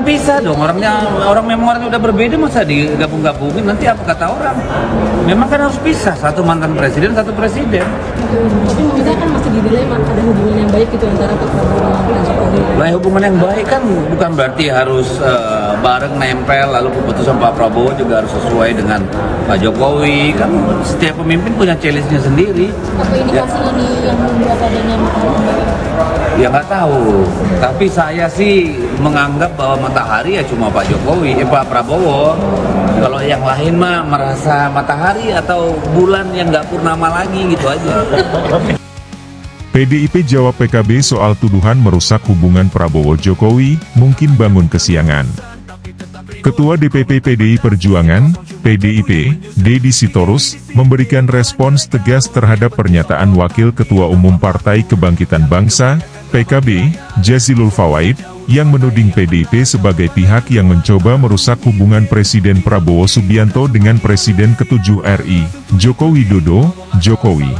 pisah dong, orang memang orangnya udah berbeda, masa digabung-gabungin, nanti apa kata orang? Memang kan harus pisah, satu mantan presiden, satu presiden. Tapi kita kan masih dinilai ada hubungan yang baik gitu antara Pak Prabowo dan Pak Jokowi. Nah, hubungan yang baik kan bukan berarti harus bareng nempel, lalu keputusan Pak Prabowo juga harus sesuai dengan Pak Jokowi. Kan setiap pemimpin punya challenge-nya sendiri. Apa indikasi ini yang membuat adanya matahari? Ya nggak tahu, tapi saya sih menganggap bahwa matahari ya cuma Pak Jokowi, Pak Prabowo. Kalau yang lain mah merasa matahari atau bulan yang nggak purnama lagi gitu aja. PDIP jawab PKB soal tuduhan merusak hubungan Prabowo-Jokowi, mungkin bangun kesiangan. Ketua DPP PDI Perjuangan, PDIP, Deddy Sitorus, memberikan respons tegas terhadap pernyataan Wakil Ketua Umum Partai Kebangkitan Bangsa, PKB, Jazilul Fawait, yang menuding PDIP sebagai pihak yang mencoba merusak hubungan Presiden Prabowo Subianto dengan Presiden ke-7 RI, Joko Widodo, Jokowi.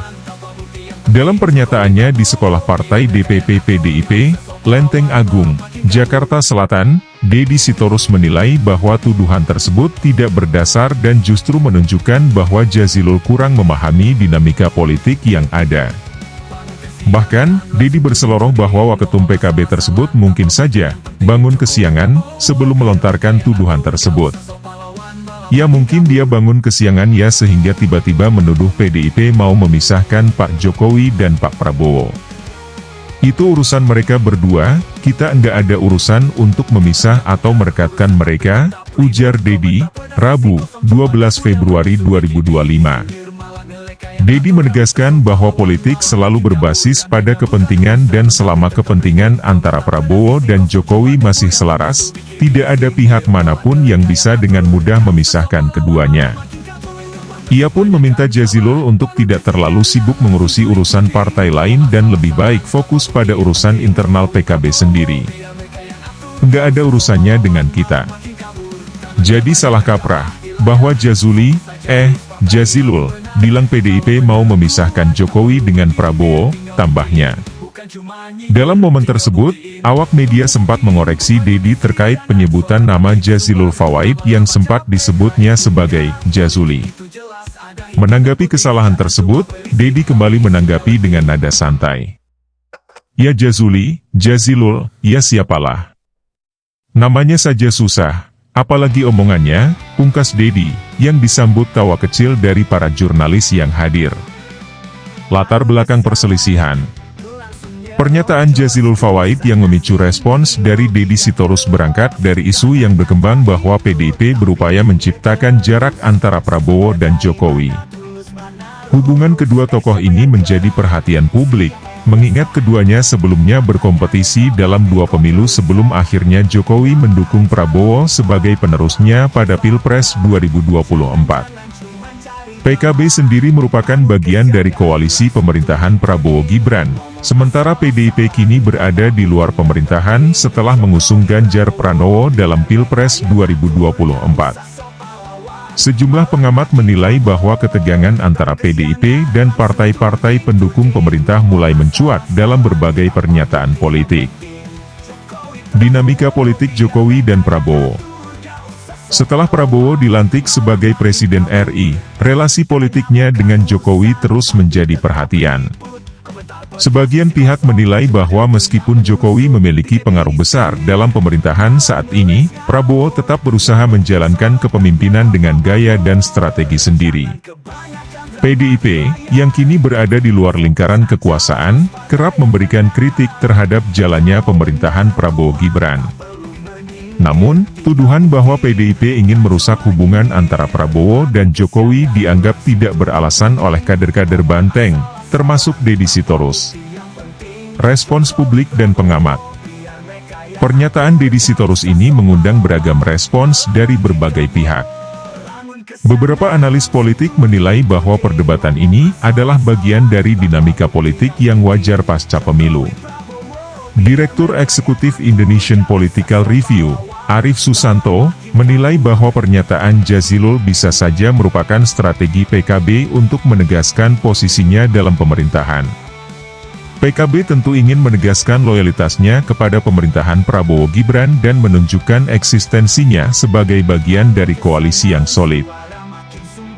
Dalam pernyataannya di Sekolah Partai DPP PDIP, Lenteng Agung, Jakarta Selatan, Deddy Sitorus menilai bahwa tuduhan tersebut tidak berdasar dan justru menunjukkan bahwa Jazilul kurang memahami dinamika politik yang ada. Bahkan, Deddy berseloroh bahwa Waketum PKB tersebut mungkin saja bangun kesiangan sebelum melontarkan tuduhan tersebut. Ya mungkin dia bangun kesiangan ya sehingga tiba-tiba menuduh PDIP mau memisahkan Pak Jokowi dan Pak Prabowo. Itu urusan mereka berdua, kita enggak ada urusan untuk memisah atau merekatkan mereka, ujar Deddy, Rabu, 12 Februari 2025. Deddy menegaskan bahwa politik selalu berbasis pada kepentingan dan selama kepentingan antara Prabowo dan Jokowi masih selaras, tidak ada pihak manapun yang bisa dengan mudah memisahkan keduanya. Ia pun meminta Jazilul untuk tidak terlalu sibuk mengurusi urusan partai lain dan lebih baik fokus pada urusan internal PKB sendiri. Enggak ada urusannya dengan kita. Jadi salah kaprah, bahwa Jazilul, bilang PDIP mau memisahkan Jokowi dengan Prabowo, tambahnya. Dalam momen tersebut, awak media sempat mengoreksi Deddy terkait penyebutan nama Jazilul Fawait yang sempat disebutnya sebagai Jazuli. Menanggapi kesalahan tersebut, Deddy kembali menanggapi dengan nada santai. Ya Jazilul, ya siapalah. Namanya saja susah, apalagi omongannya, pungkas Deddy, yang disambut tawa kecil dari para jurnalis yang hadir. Latar belakang perselisihan. Pernyataan Jazilul Fawait yang memicu respons dari Deddy Sitorus berangkat dari isu yang berkembang bahwa PDIP berupaya menciptakan jarak antara Prabowo dan Jokowi. Hubungan kedua tokoh ini menjadi perhatian publik, mengingat keduanya sebelumnya berkompetisi dalam dua pemilu sebelum akhirnya Jokowi mendukung Prabowo sebagai penerusnya pada Pilpres 2024. PKB sendiri merupakan bagian dari koalisi pemerintahan Prabowo Gibran, sementara PDIP kini berada di luar pemerintahan setelah mengusung Ganjar Pranowo dalam Pilpres 2024. Sejumlah pengamat menilai bahwa ketegangan antara PDIP dan partai-partai pendukung pemerintah mulai mencuat dalam berbagai pernyataan politik. Dinamika politik Jokowi dan Prabowo. Setelah Prabowo dilantik sebagai Presiden RI, relasi politiknya dengan Jokowi terus menjadi perhatian. Sebagian pihak menilai bahwa meskipun Jokowi memiliki pengaruh besar dalam pemerintahan saat ini, Prabowo tetap berusaha menjalankan kepemimpinan dengan gaya dan strategi sendiri. PDIP, yang kini berada di luar lingkaran kekuasaan, kerap memberikan kritik terhadap jalannya pemerintahan Prabowo Gibran. Namun, tuduhan bahwa PDIP ingin merusak hubungan antara Prabowo dan Jokowi dianggap tidak beralasan oleh kader-kader banteng, termasuk Deddy Sitorus. Respons publik dan pengamat. Pernyataan Deddy Sitorus ini mengundang beragam respons dari berbagai pihak. Beberapa analis politik menilai bahwa perdebatan ini adalah bagian dari dinamika politik yang wajar pasca pemilu. Direktur Eksekutif Indonesian Political Review, Arief Susanto, menilai bahwa pernyataan Jazilul bisa saja merupakan strategi PKB untuk menegaskan posisinya dalam pemerintahan. PKB tentu ingin menegaskan loyalitasnya kepada pemerintahan Prabowo Gibran dan menunjukkan eksistensinya sebagai bagian dari koalisi yang solid.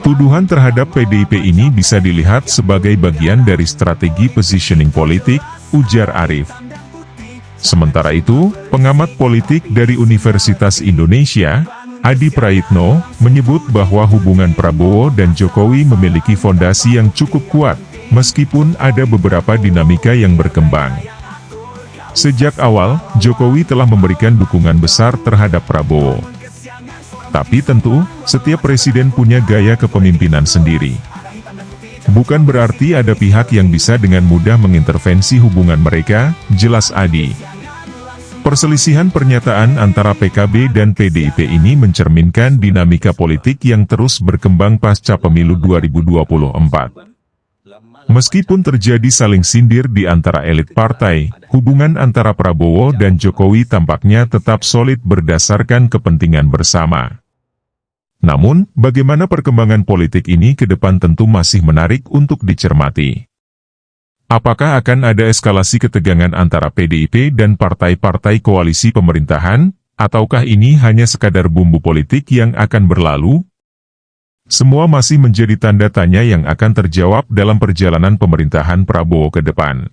Tuduhan terhadap PDIP ini bisa dilihat sebagai bagian dari strategi positioning politik, ujar Arief. Sementara itu, pengamat politik dari Universitas Indonesia, Adi Praitno, menyebut bahwa hubungan Prabowo dan Jokowi memiliki fondasi yang cukup kuat, meskipun ada beberapa dinamika yang berkembang. Sejak awal, Jokowi telah memberikan dukungan besar terhadap Prabowo. Tapi tentu, setiap presiden punya gaya kepemimpinan sendiri. Bukan berarti ada pihak yang bisa dengan mudah mengintervensi hubungan mereka, jelas Adi. Perselisihan pernyataan antara PKB dan PDIP ini mencerminkan dinamika politik yang terus berkembang pasca pemilu 2024. Meskipun terjadi saling sindir di antara elit partai, hubungan antara Prabowo dan Jokowi tampaknya tetap solid berdasarkan kepentingan bersama. Namun, bagaimana perkembangan politik ini ke depan tentu masih menarik untuk dicermati. Apakah akan ada eskalasi ketegangan antara PDIP dan partai-partai koalisi pemerintahan, ataukah ini hanya sekadar bumbu politik yang akan berlalu? Semua masih menjadi tanda tanya yang akan terjawab dalam perjalanan pemerintahan Prabowo ke depan.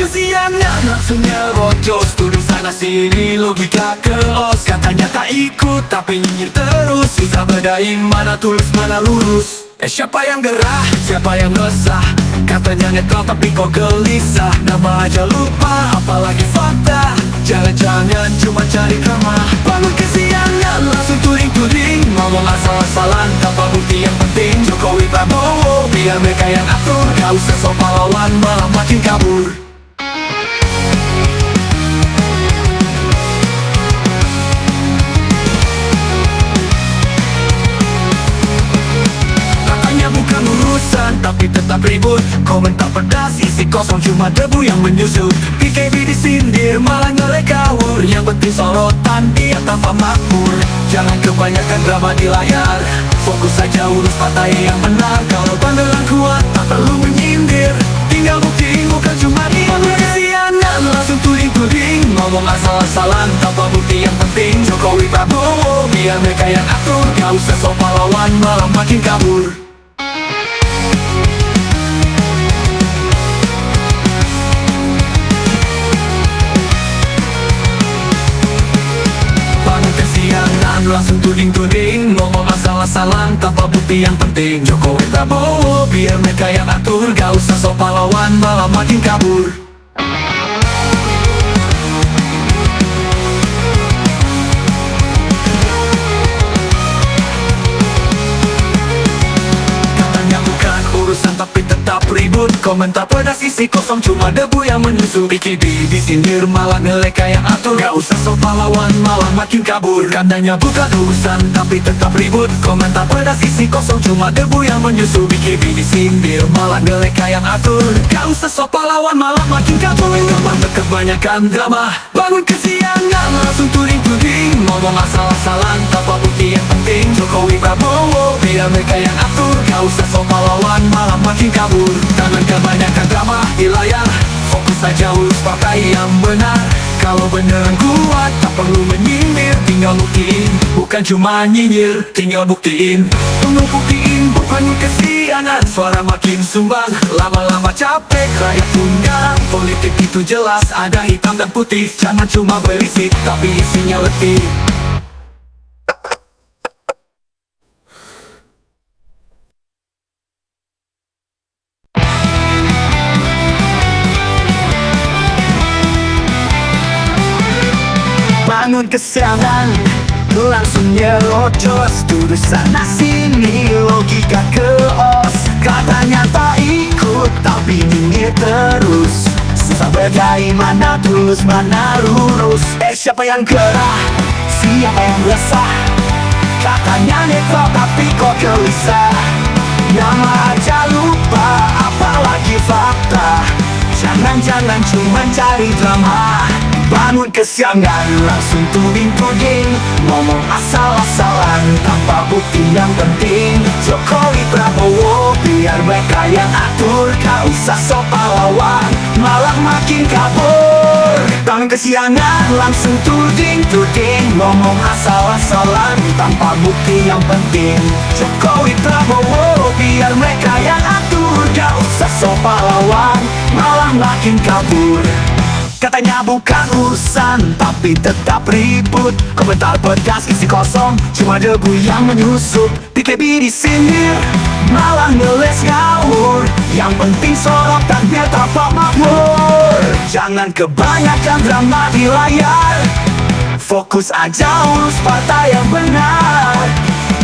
Kesiangan langsungnya bocos, tuduh sana sini logika keos. Katanya tak ikut tapi nyinyir terus, susah bedain mana tulus mana lurus. Siapa yang gerah, siapa yang resah, katanya netral tapi kok gelisah. Nama aja lupa, apalagi fakta, jangan-jangan cuma cari drama. Bangun kesiangan langsung tuding-tuding, ngomong asal-asalan tanpa bukti yang penting. Jokowi Prabowo, biar mereka yang atur, gak usah sok pahlawan malah makin kabur. Bukan urusan, tapi tetap ribut. Komentar pedas, isi kosong cuma debu yang menyusut. PKB disindir, malah ngelekawur. Yang penting sorotan, dia tanpa makmur. Jangan kebanyakan drama di layar, fokus saja urus partai yang menang. Kalau bandelan kuat, tak perlu menyindir. Tinggal buktiin, bukan cuma diambil. Kesiangan langsung tuding-tuding, ngomong asal-asalan tanpa bukti yang penting. Jokowi Prabowo, biar mereka yang atur, gak usah sok pahlawan malah makin kabur. Langsung tuding-tuding, ngomong asal-asalan tanpa bukti yang penting. Jokowi Prabowo, biar mereka yang atur, gak usah sok pahlawan malah makin kabur. Katanya bukan urusan tapi tetap ribut. Komentar pedas, isi kosong cuma debu yang menyusup. PKB disindir, malah ngeleka yang atur, gak usah sok pahlawan malah makin kabur. Katanya bukan urusan tapi tetap ribut. Komentar pedas, isi kosong cuma debu yang menyusup. PKB disindir, malah ngeleka yang atur, gak usah sok pahlawan malah makin kabur. Kebanyakan drama, bangun kesiangan langsung tuding-tuding, ngomong asal-asalan tanpa bukti yang penting. Jokowi Prabowo, biar mereka yang atur, gak usah sok pahlawan malah makin kabur. Jangan kebanyakan drama di layar, fokus saja urus partai yang benar. Kalau beneran kuat, tak perlu menyindir. Tinggal buktiin, bukan cuma nyinyir. Tinggal buktiin, tunggu buktiin. Bukan kesiangan, suara makin sumbang. Lama-lama capek, rakyat tunggang. Politik itu jelas, ada hitam dan putih. Jangan cuma berisik, tapi isinya letih. Bangun kesiangan, langsung nyerocos, tuduh sana sini logika keos. Katanya tak ikut tapi nyinyir terus, susah bedain mana tulus mana lurus. Siapa yang gerah, siapa yang resah, katanya netral tapi kok gelisah. Nama aja lupa, apalagi fakta, jangan-jangan cuma cari drama. Bangun kesiangan, langsung tuding-tuding, ngomong asal-asalan tanpa bukti yang penting. Jokowi Prabowo, biar mereka yang atur, gak usah sok pahlawan, malah makin kabur. Bangun kesiangan, langsung tuding-tuding, ngomong asal-asalan tanpa bukti yang penting. Jokowi Prabowo, biar mereka yang atur, gak usah sok pahlawan, malah makin kabur. Katanya bukan urusan, tapi tetap ribut. Komentar pedas isi kosong, cuma debu yang menyusup. Dikebi disindir, malah ngeles ngawur. Yang penting sorotannya tampak makmur. Jangan kebanyakan drama di layar, fokus aja urus partai yang benar.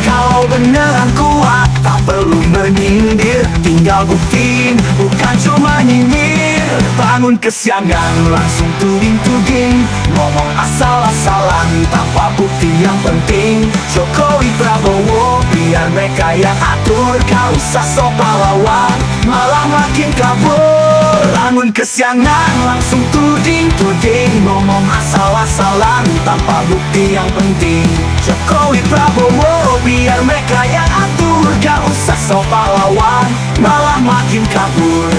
Kalau beneran kuat, tak perlu menyindir, tinggal buktiin, bukan cuma nyindir. Bangun kesiangan, langsung tuding-tuding, ngomong asal-asalan tanpa bukti yang penting. Jokowi Prabowo, biar mereka yang atur, gak usah sok pahlawan, malah makin kabur. Bangun kesiangan, langsung tuding-tuding, ngomong asal-asalan tanpa bukti yang penting. Jokowi Prabowo, biar mereka yang atur, gak usah sok pahlawan, malah makin kabur.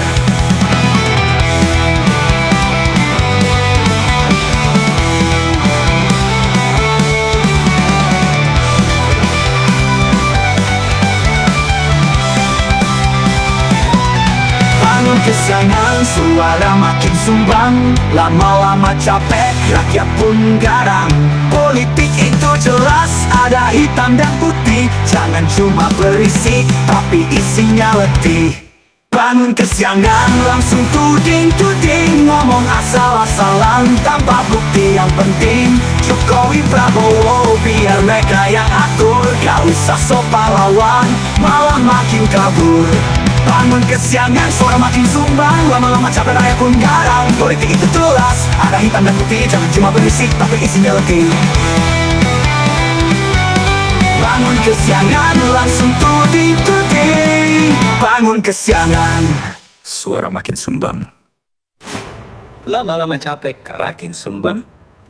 Bangun kesiangan, suara makin sumbang, lama-lama capek, rakyat pun garang. Politik itu jelas, ada hitam dan putih, jangan cuma berisik, tapi isinya letih. Bangun kesiangan, langsung tuding-tuding, ngomong asal-asalan tanpa bukti yang penting. Jokowi Prabowo, biar mereka yang atur, gak usah sok pahlawan, malah makin kabur. Bangun kesiangan, suara makin sumbang, lama-lama capek rakyat pun garang. Politik itu jelas, ada hitam dan putih, jangan cuma berisik, tapi isinya letih. Bangun kesiangan, langsung tuding-tuding. Bangun kesiangan, suara makin sumbang, lama-lama capek rakyat sumbang,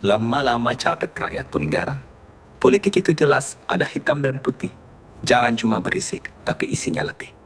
lama-lama capek rakyat pun garang. Politik itu jelas, ada hitam dan putih, jangan cuma berisik, tapi isinya letih.